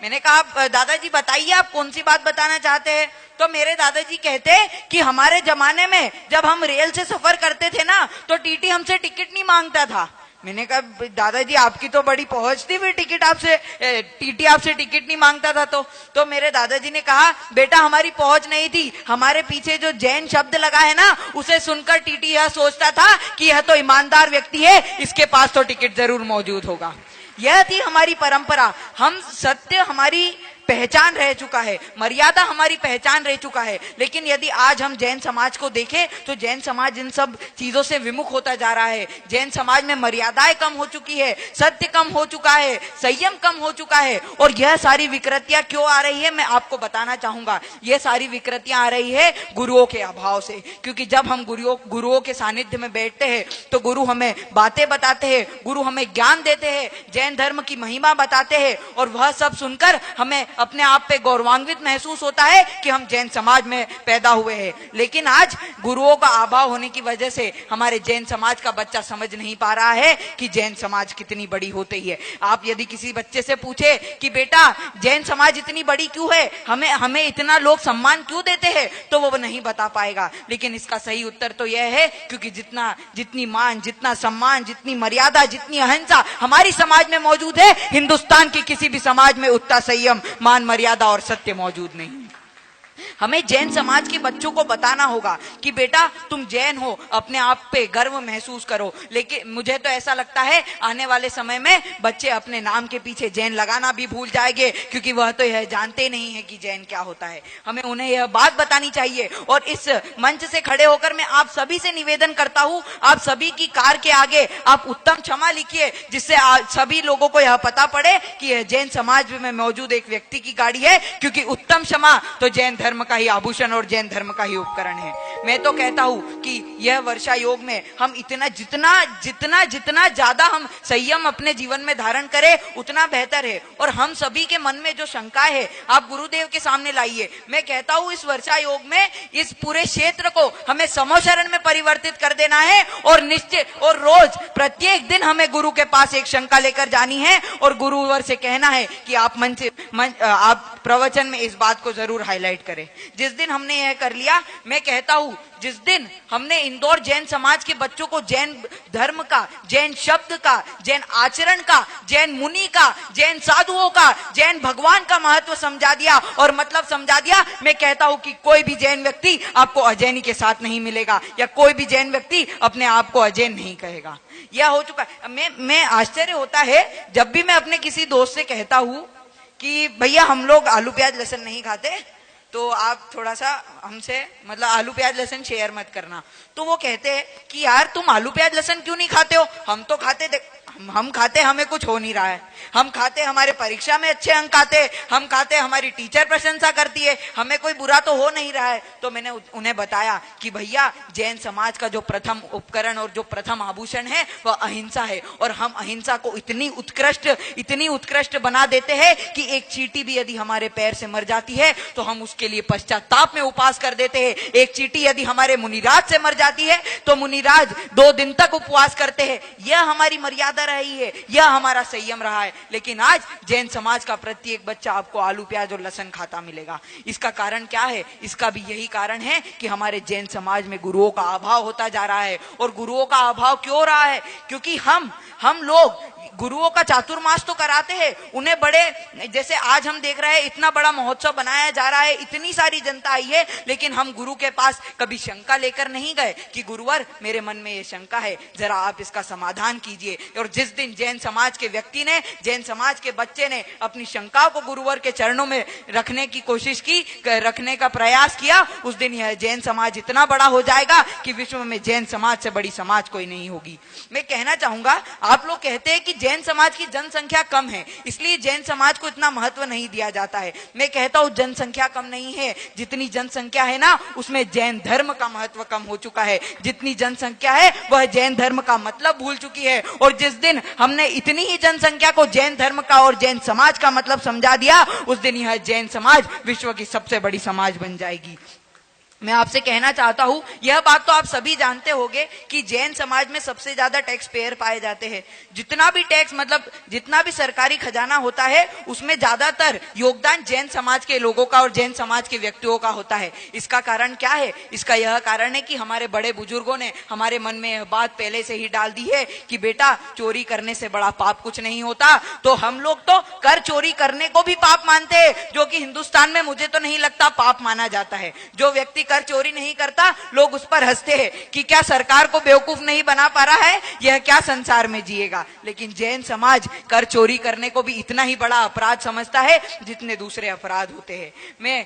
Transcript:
मैंने कहा दादाजी बताइए आप कौन सी बात बताना चाहते हैं। तो मेरे दादाजी कहते कि हमारे जमाने में जब हम रेल से सफर करते थे ना तो टीटी हमसे टिकट नहीं मांगता था। मैंने कहा दादाजी आपकी तो बड़ी पहुंच थी, फिर टिकट आपसे टीटी आपसे टिकट नहीं मांगता था। तो मेरे दादाजी ने कहा बेटा हमारी पहुंच नहीं थी, हमारे पीछे जो जैन शब्द लगा है ना उसे सुनकर टीटी यह सोचता था कि यह तो ईमानदार व्यक्ति है, इसके पास तो टिकट जरूर मौजूद होगा। यह थी हमारी परंपरा। हम सत्य हमारी पहचान रह चुका है, मर्यादा हमारी पहचान रह चुका है। लेकिन यदि आज हम जैन समाज को देखें तो जैन समाज इन सब चीजों से विमुख होता जा रहा है। जैन समाज में मर्यादाएं कम हो चुकी है, सत्य कम हो चुका है, संयम कम हो चुका है। और यह सारी विकृतियां क्यों आ रही है मैं आपको बताना चाहूंगा। यह सारी विकृतियां आ रही है गुरुओं के अभाव से। क्योंकि जब हम गुरुओं के सानिध्य में बैठते हैं तो गुरु हमें बातें बताते हैं, गुरु हमें ज्ञान देते हैं, जैन धर्म की महिमा बताते हैं, और वह सब सुनकर हमें अपने आप पे गौरवान्वित महसूस होता है कि हम जैन समाज में पैदा हुए हैं। लेकिन आज गुरुओं का अभाव होने की वजह से हमारे जैन समाज का बच्चा समझ नहीं पा रहा है कि जैन समाज कितनी बड़ी होती है। आप यदि किसी बच्चे से पूछे कि बेटा जैन समाज इतनी बड़ी क्यों है, हमें इतना लोग सम्मान क्यों देते हैं, तो वो नहीं बता पाएगा। लेकिन इसका सही उत्तर तो यह है क्योंकि जितनी मान, जितना सम्मान, जितनी मर्यादा, जितनी अहिंसा हमारी समाज में मौजूद है, हिंदुस्तान की किसी भी समाज में उतना संयम, मान, मर्यादा और सत्य मौजूद नहीं। हमें जैन समाज के बच्चों को बताना होगा कि बेटा तुम जैन हो, अपने आप पे गर्व महसूस करो। लेकिन मुझे तो ऐसा लगता है आने वाले समय में बच्चे अपने नाम के पीछे जैन लगाना भी भूल जाएंगे, क्योंकि वह तो यह जानते नहीं है कि जैन क्या होता है। हमें उन्हें यह बात बतानी चाहिए। और इस मंच से खड़े होकर मैं आप सभी से निवेदन करता हूं, आप सभी की कार के आगे आप उत्तम क्षमा लिखिए, जिससे सभी लोगों को यह पता पड़े कि यह जैन समाज में मौजूद एक व्यक्ति की गाड़ी है। क्योंकि उत्तम क्षमा तो जैन धर्म का ही आभूषण और जैन धर्म का ही उपकरण है। मैं तो कहता हूं कि यह वर्षा योग में हम जितना ज्यादा हम संयम अपने जीवन में धारण करें उतना बेहतर है। और हम सभी के मन में जो शंकाएं है आप गुरुदेव के सामने लाइए। मैं कहता हूं इस वर्षा योग में इस पूरे क्षेत्र को हमें समोशरण में परिवर्तित कर देना है, और निश्चित और रोज प्रत्येक दिन हमें गुरु के पास एक शंका लेकर जानी है और गुरुवर से कहना है कि आप प्रवचन में इस बात को जरूर हाईलाइट करें। जिस दिन हमने यह कर लिया, मैं कहता हूं जिस दिन हमने इंदौर जैन समाज के बच्चों को जैन धर्म का, जैन शब्द का, जैन आचरण का, जैन मुनि का, जैन साधुओं का, जैन भगवान का महत्व समझा दिया और मतलब समझा दिया, मैं कहता हूं कि कोई भी जैन व्यक्ति आपको अजैनी के साथ नहीं मिलेगा, या कोई भी जैन व्यक्ति अपने आप को अजैन नहीं कहेगा। यह हो चुका है। मैं आश्चर्य होता है जब भी मैं अपने किसी दोस्त से कहता हूं कि भैया हम लोग आलू प्याज लहसुन नहीं खाते, तो आप थोड़ा सा हमसे मतलब आलू प्याज लहसुन शेयर मत करना। तो वो कहते हैं कि यार तुम आलू प्याज लहसुन क्यों नहीं खाते हो? हम तो खाते, हम खाते, हमें कुछ हो नहीं रहा है। हम खाते, हमारे परीक्षा में अच्छे अंक आते, हम खाते, हमारी टीचर प्रशंसा करती है, हमें कोई बुरा तो हो नहीं रहा है। तो मैंने उन्हें बताया कि भैया जैन समाज का जो प्रथम उपकरण और जो प्रथम आभूषण है वह अहिंसा है, और हम अहिंसा को इतनी उत्कृष्ट बना देते हैं कि एक चींटी भी यदि हमारे पैर से मर जाती है तो हम उसके लिए पश्चाताप में उपवास कर देते हैं। एक चींटी यदि हमारे मुनिराज से मर जाती है तो मुनिराज 2 दिन तक उपवास करते हैं। यह हमारी मर्यादा रही है, यह हमारा संयम रहा है। लेकिन आज जैन समाज का प्रत्येक बच्चा आपको आलू प्याज और लहसुन खाता मिलेगा। इसका कारण क्या है? इसका भी यही कारण है कि हमारे जैन समाज में गुरुओं का अभाव होता जा रहा है। और गुरुओं का अभाव क्यों हो रहा है? क्योंकि हम लोग गुरुओं का चातुर्मास तो कराते हैं, उन्हें बड़े, जैसे आज हम देख रहे हैं इतना बड़ा महोत्सव बनाया जा रहा है, इतनी सारी जनता आई है, लेकिन हम गुरु के पास कभी शंका लेकर नहीं गए कि गुरुवर मेरे मन में ये शंका है, जरा आप इसका समाधान कीजिए। और जिस दिन जैन समाज के व्यक्ति ने, जैन समाज के बच्चे ने अपनी शंकाओं को गुरुवर के चरणों में रखने की कोशिश की, रखने का प्रयास किया, उस दिन यह जैन समाज इतना बड़ा हो जाएगा कि विश्व में जैन समाज से बड़ी समाज कोई नहीं होगी। मैं कहना चाहूंगा, आप लोग कहते हैं कि जैन समाज की जनसंख्या कम है इसलिए जैन समाज को इतना महत्व नहीं दिया जाता है। मैं कहता हूं जनसंख्या कम नहीं है, जितनी जनसंख्या है ना उसमें जैन धर्म का महत्व कम हो चुका है। जितनी जनसंख्या है वह जैन धर्म का मतलब भूल चुकी है। और जिस दिन हमने इतनी ही जनसंख्या को जैन धर्म का और जैन समाज का मतलब समझा दिया, उस दिन यह जैन समाज विश्व की सबसे बड़ी समाज बन जाएगी। मैं आपसे कहना चाहता हूं, यह बात तो आप सभी जानते होंगे कि जैन समाज में सबसे ज्यादा टैक्स पेयर पाए जाते हैं। जितना भी टैक्स मतलब जितना भी सरकारी खजाना होता है उसमें ज्यादातर योगदान जैन समाज के लोगों का और जैन समाज के व्यक्तियों का होता है। इसका कारण क्या है? इसका यह कारण है कि हमारे बड़े बुजुर्गों ने हमारे मन में यह बात पहले से ही डाल दी है कि बेटा चोरी करने से बड़ा पाप कुछ नहीं होता। तो हम लोग तो कर चोरी करने को भी पाप मानते हैं, जो कि हिंदुस्तान में मुझे तो नहीं लगता पाप माना जाता है। जो व्यक्ति कर चोरी नहीं करता लोग उस पर हंसते हैं कि क्या सरकार को बेवकूफ नहीं बना पा रहा है, यह क्या संसार में जिएगा। लेकिन जैन समाज कर चोरी करने को भी इतना ही बड़ा अपराध समझता है जितने दूसरे अपराध होते हैं। मैं